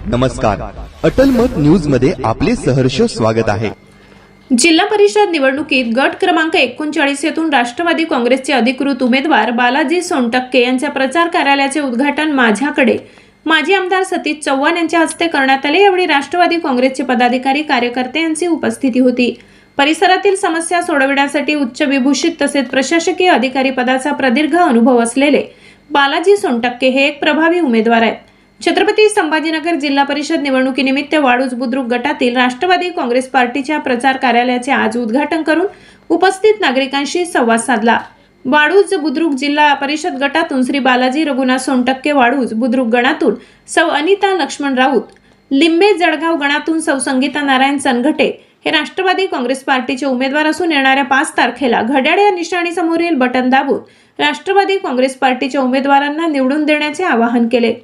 नमस्कार, अटल मत न्यूज मध्ये आपले सहर्ष स्वागत आहे। जिल्हा परिषद निवडणुकीत गट क्रमांक 39 येथून राष्ट्रवादी काँग्रेसचे अधिकृत उमेदवार बालाजी सोनटक्के यांच्या प्रचार कार्यालयाचे उद्घाटन माझ्याकडे माजी आमदार सतीश चव्हाण यांच्या हस्ते करण्यात आले। यावेळी राष्ट्रवादी काँग्रेसचे पदाधिकारी कार्यकर्ते यांची उपस्थिती होती। परिसरातील समस्या सोडविण्यासाठी उच्च विभूषित तसेच प्रशासकीय अधिकारी पदाचा प्रदीर्घ अनुभव असलेले बालाजी सोनटक्के हे एक प्रभावी उमेदवार आहेत। छत्रपती संभाजीनगर जिल्हा परिषद निवडणुकीनिमित्त वाळूज बुद्रुक गटातील राष्ट्रवादी काँग्रेस पार्टीच्या प्रचार कार्यालयाचे आज उद्घाटन करून उपस्थित नागरिकांशी संवाद साधला। वाळूज बुद्रुक जिल्हा परिषद गटातून श्री बालाजी रघुनाथ सोनटक्के, वाळूज बुद्रुक गणातून सौ अनिता लक्ष्मण राऊत, लिंबे जळगाव गणातून सौ संगीता नारायण चनघटे हे राष्ट्रवादी काँग्रेस पार्टीचे उमेदवार असून येणाऱ्या 5 तारखेला घड्याळ या निशाणी समोरील बटन दाबून राष्ट्रवादी काँग्रेस पार्टीच्या उमेदवारांना निवडून देण्याचे आवाहन केले।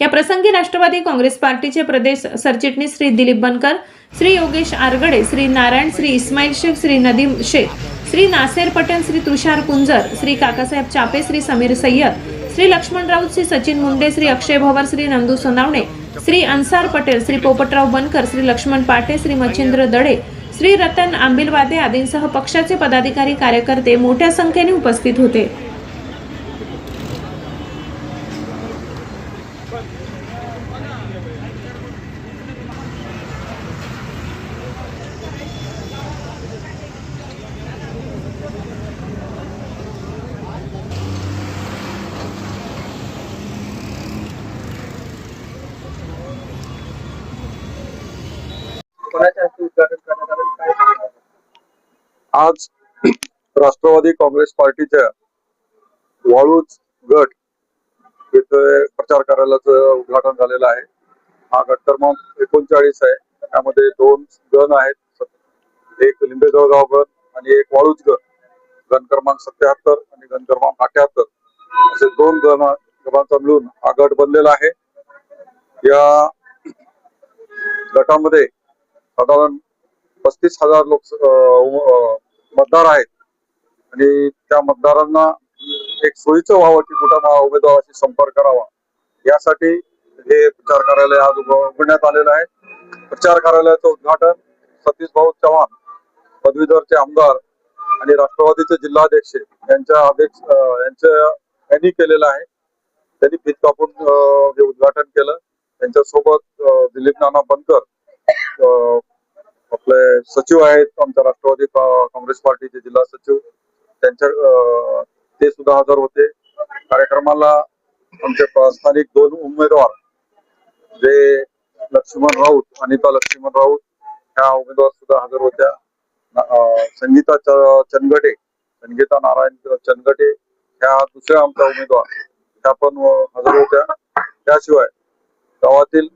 या प्रसंगी राष्ट्रवादी काँग्रेस पार्टीचे प्रदेश सरचिटणीस श्री दिलीप बनकर, श्री योगेश आरगडे, श्री नारायण, श्री इस्माईल शेख, श्री नदीम शेख, श्री नासेर पटेल, श्री तुषार कुंजर, श्री काकासाहेब चापे, श्री समीर सय्यद, श्री लक्ष्मण राऊत, श्री सचिन मुंडे, श्री अक्षय भवर, श्री नंदू सोनावणे, श्री अन्सार पटेल, श्री पोपटराव बनकर, श्री लक्ष्मण पाटे, श्री मच्छिंद्र दडे, श्री रतन आंबिलवादे आदींसह पक्षाचे पदाधिकारी कार्यकर्ते मोठ्या संख्येने उपस्थित होते। आज राष्ट्रवादी काँग्रेस पार्टीच्या वाळूज गट येथे प्रचार कार्यालयाचं उद्घाटन झालेलं आहे। हा गट क्रमांक 39 आहे। त्यामध्ये 2 गण आहेत, एक लिंबे जळगाव गण आणि एक वाळूज गण, गण क्रमांक 77 आणि गण क्रमांक 78 असे 2 गणांचा मिळून हा गट बनलेला आहे। या गटामध्ये साधारण 35,000 मतदार आहेत आणि त्या मतदारांना एक सोयीचं व्हावं की कुठं उमेदवाराशी संपर्क करावा यासाठी हे प्रचार कार्यालय आज उघडण्यात आलेलं आहे। प्रचार कार्यालयाचं उद्घाटन सतीश भाऊ चव्हाण, पदवीधरचे आमदार आणि राष्ट्रवादीचे जिल्हाध्यक्ष यांनी केलेलं आहे। त्यांनी फीत कापून हे उद्घाटन केलं। त्यांच्यासोबत दिलीप नाना बनकर आपले सचिव आहेत, आमच्या राष्ट्रवादी काँग्रेस पार्टीचे जिल्हा सचिव, ते सुद्धा हजर होते। कार्यक्रमाला आमचे स्थानिक 2 उमेदवार जे लक्ष्मण राऊत, अनिता लक्ष्मण राऊत ह्या उमेदवार सुद्धा हजर होत्या। संगीता चनघटे, संगीता नारायण चनघटे ह्या दुसऱ्या आमच्या उमेदवार त्या पण हजर होत्या। त्याशिवाय गावातील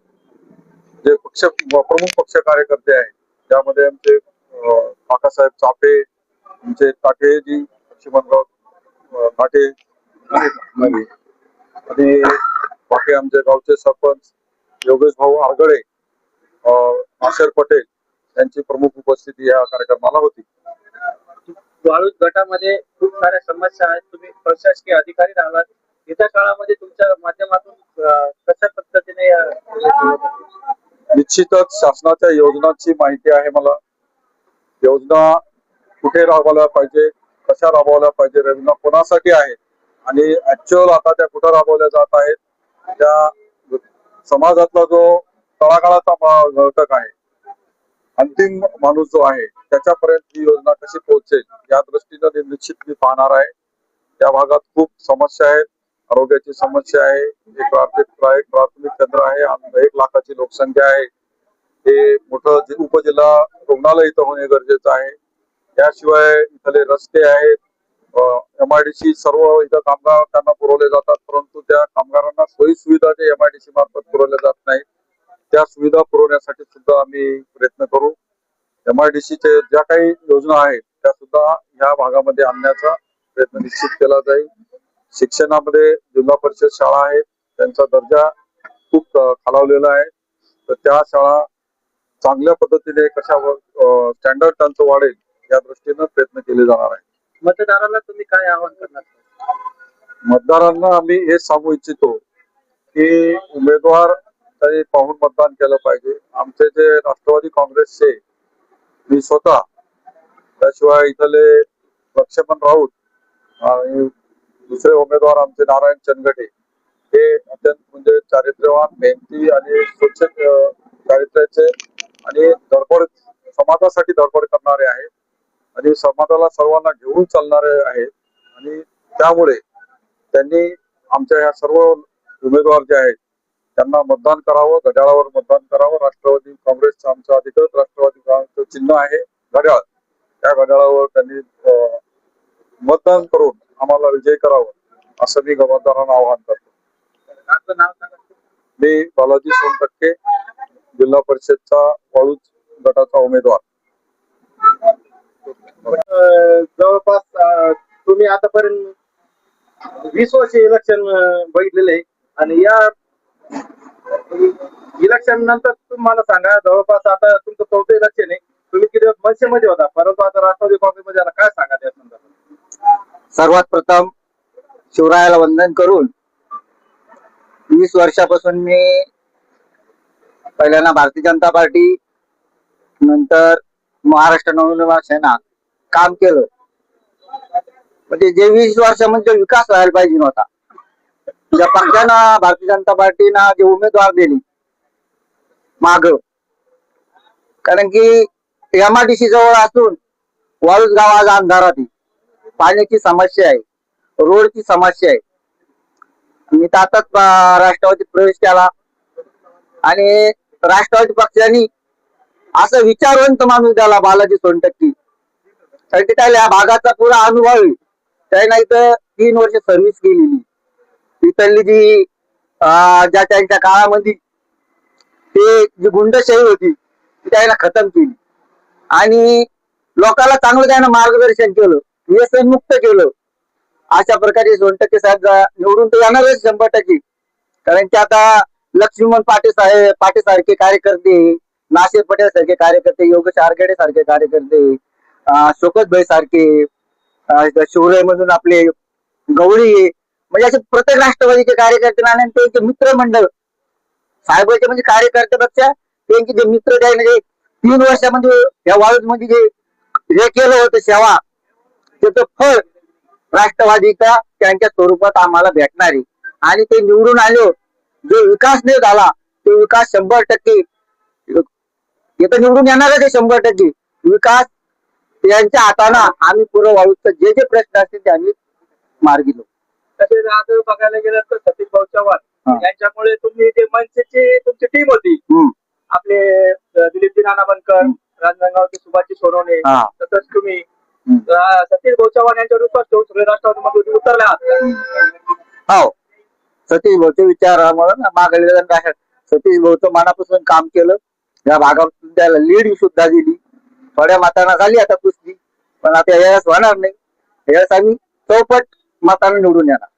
जे प्रमुख पक्ष कार्यकर्ते आहेत त्यामध्ये आमचे काकासाहेब चापे, आमचे ताटेजी लक्ष्मणराव ताटे आणि बाकी आमचे गावचे सरपंच योगेश भाऊ आरगडे, नासेर पटेल यांची प्रमुख उपस्थिती या कार्यक्रमाला होती। वाळूज गटामध्ये खूप साऱ्या समस्या आहेत। तुम्ही प्रशासकीय अधिकारी राहिलात, येत्या काळामध्ये तुमच्या माध्यमातून कशा पद्धतीने निश्चितच शासनाच्या योजनांची माहिती आहे मला। योजना कुठे राबवल्या पाहिजे, कशा राबवल्या पाहिजे, योजना कोणासाठी आहे आणि ऍक्च्युअल आता त्या कुठे राबवल्या जात आहेत, त्या समाजातला जो तळागाळाचा घटक आहे, अंतिम माणूस जो आहे त्याच्यापर्यंत ही योजना कशी पोहोचेल या दृष्टीने निश्चित मी पाहणार आहे। त्या भागात खूप समस्या आहेत, आरोग्याची समस्या आहे, एक प्राथमिक केंद्र आहे, 1 लाखाची लोकसंख्या आहे, हे मोठं उपजिल्हा रुग्णालय इथं होणे गरजेचं आहे। त्याशिवाय इथले रस्ते आहेत, MIDC सर्व इथं कामगार त्यांना पुरवले जातात, परंतु त्या कामगारांना सोयी सुविधा जे MIDC मार्फत पुरवल्या जात नाहीत, त्या सुविधा पुरवण्यासाठी सुद्धा आम्ही प्रयत्न करू। MIDCचे ज्या काही योजना आहेत त्या सुद्धा ह्या भागामध्ये आणण्याचा प्रयत्न निश्चित केला जाईल। शिक्षणामध्ये जिल्हा परिषद शाळा आहेत, त्यांचा दर्जा खूप खालावलेला आहे, तर त्या शाळा चांगल्या पद्धतीने कशावर स्टँडर्ड त्यांचं वाढेल या दृष्टीने प्रयत्न केले जाणार आहे। मतदारांना तुम्ही काय आवाहन करणार? मतदारांना आम्ही हे सांगू इच्छितो की उमेदवार त्यांनी पाहून मतदान केलं पाहिजे. आमचे जे राष्ट्रवादी काँग्रेसचे मी स्वतः, त्याशिवाय इथले लक्ष्मण राऊत आणि दुसरे उमेदवार आमचे नारायण चंदगटे हे अत्यंत म्हणजे चारित्र्यवान, मेहनती आणि स्वच्छ चारित्र्याचे आणि धडपड समाजासाठी धडपड करणारे आहेत आणि समाजाला सर्वांना घेऊन चालणारे आहेत. आणि त्यामुळे त्यांनी आमच्या ह्या सर्व उमेदवार जे आहेत त्यांना मतदान करावं, घड्याळावर मतदान करावं. राष्ट्रवादी काँग्रेसचं आमचं अधिकृत राष्ट्रवादी काँग्रेसचं चिन्ह आहे घड्याळ. त्या घड्याळावर त्यांनी मतदान करून आम्हाला विजय करावं असं मी मतदारांना आवाहन करतो. आपलं नाव सांगा. मी बालाजी सोनटक्के, जिल्हा परिषदचा वाळूज गटाचा उमेदवार. जवळपास तुम्ही आतापर्यंत 20 वर्ष इलेक्शन बघितलेले आहे आणि या इलेक्शन नंतर तुम्हाला सांगा, जवळपास आता तुमचं 4थं इलेक्शन आहे. तुम्ही किती मनसेमध्ये होता, परंतु आता राष्ट्रवादी काँग्रेसमध्ये आला, काय सांगा त्या संदर्भात? सर्वात प्रथम शिवरायाला वंदन करून 20 वर्षापासून मी पहिल्यांदा भारतीय जनता पार्टी, नंतर महाराष्ट्र नवनिर्माण सेना काम केलं. म्हणजे जे 20 वर्षामध्ये विकास व्हायला पाहिजे नव्हता, ज्या पक्षानं भारतीय जनता पार्टीनं जे उमेदवार दिली माग, कारण की MIDC जवळ असून वाळूज गाव आज अंधारात आहे. पाण्याची समस्या आहे, रोडची समस्या आहे. मी आताच राष्ट्रवादीत प्रवेश केला आणि राष्ट्रवादी पक्षाने असं विचारवंत माणूस द्याला बालाजी सोनटक्के, कारण की त्याला या भागाचा पुरा अनुभव आहे. त्याने इथं 3 वर्ष सर्व्हिस केलेली. इथली जी ज्या त्यांच्या काळामध्ये ते जी गुंडशाही होती ती त्याने खतम केली आणि लोकांना चांगलं त्यानं मार्गदर्शन केलं, व्यसन मुक्त केलं. अशा प्रकारे सोनटक्के साहेब निवडून तर येणारच 100%. कारण की आता लक्ष्मण पाटे सारखे कार्यकर्ते, नाशिर पटेल सारखे कार्यकर्ते, योगेश आरगडे सारखे कार्यकर्ते, शोकत भाई सारखे, शिवराय मधून आपले गवळी, म्हणजे असे प्रत्येक राष्ट्रवादीचे कार्यकर्ते आणि त्यांचे मित्रमंडळ साहेबांचे, म्हणजे कार्यकर्त्यापेक्षा त्यांचे जे मित्र म्हणजे 3 वर्षामध्ये या वाळूज मध्ये जे केलं होतं सेवा, त्याचं फळ राष्ट्रवादीचा त्यांच्या स्वरूपात आम्हाला भेटणार आहे. आणि ते निवडून आलो, जो विकास नाही झाला तो विकास 100% इथं निवडून येणारच आहे. 100% विकास त्यांच्या हातानं आम्ही पुरं वाळूचं जे जे प्रश्न असतील ते आम्ही मार्गी लावू. तसेच आज बघायला गेलं तर सतीश भाऊ चव्हाण यांच्यामुळे तुम्ही जे मनसेची तुमची टीम होती, आपले दिलीपजी नाना बनकर, रांजणगावचे सुभाषजी सोनवणे, तसंच तुम्ही सतीश भाऊ चव्हाण यांच्यावर विश्वास ठेवून सगळे राष्ट्रवादीमध्ये उतरले आहात. हो, सतीश भाऊचे विचारामुळे मागल्या सतीश भाऊचं मनापासून काम केलं. या भागातून त्याला लीड सुद्धा दिली. थोड्या मतांना झाली आता कुस्ती, पण आता यावेळेस होणार नाही. यावेळेस आम्ही 4पट मतांना निवडून येणार.